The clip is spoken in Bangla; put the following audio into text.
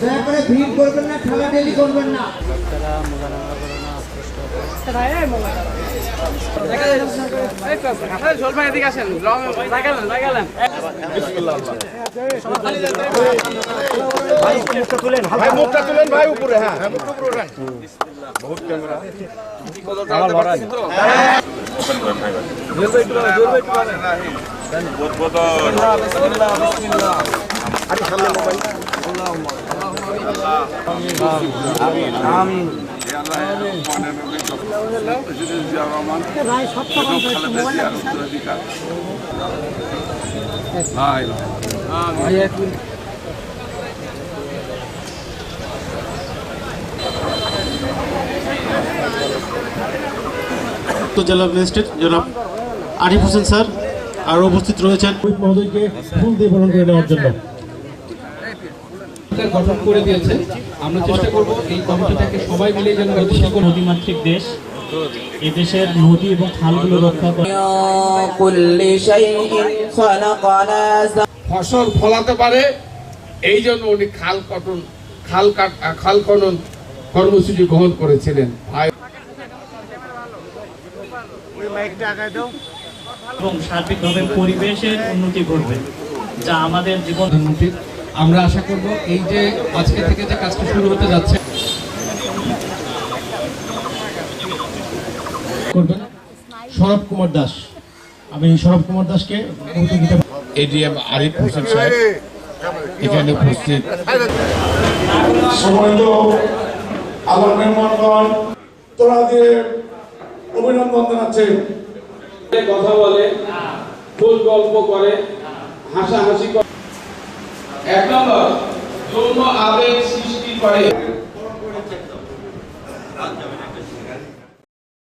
দয়া করে ভিড় করবেন না, ঠেলাঠেলি করবেন না। ভাই মুখটা তুলেন ভাই উপরে। হ্যাঁ বহুত ক্যামেরা জেলা ম্যাজিস্ট্রেট জনাব আরিফ হোসেন স্যার আর উপস্থিত রয়েছেন মহোদয়কে ফুল দিয়ে বরণ করে নেওয়ার জন্য গঠন করে দিয়েছে। আমরা চেষ্টা করব এই কমিটিটাকে সবাই মিলে যেন নদীমাতৃক দেশ, এই দেশের নদী এবং খালগুলো রক্ষা করে ফসল ফলাতে পারে, এই জন্য উনি খাল খনন কর্মসূচি গ্রহণ করেছিলেন এবং সার্বিকভাবে পরিবেশের উন্নতি ঘটবে, যা আমাদের জীবন। আমরা আশা করব এই যে আজকে থেকে যে কাজটা শুরু হতে যাচ্ছে করবেন সরব কুমার দাস। আমি সরব কুমার দাসকে এডিএম আরিফ হোসেন সাহেব এখানে উপস্থিত। সম্মানিত আল্লাহ মেহমানগণ, তোরা দিয়ে অভিনন্দন জানাচ্ছে। কথা বলে, ফুল গল্প করে, হাসাহাসি করে। এক নম্বর, যৌন আবেগ সৃষ্টি করে।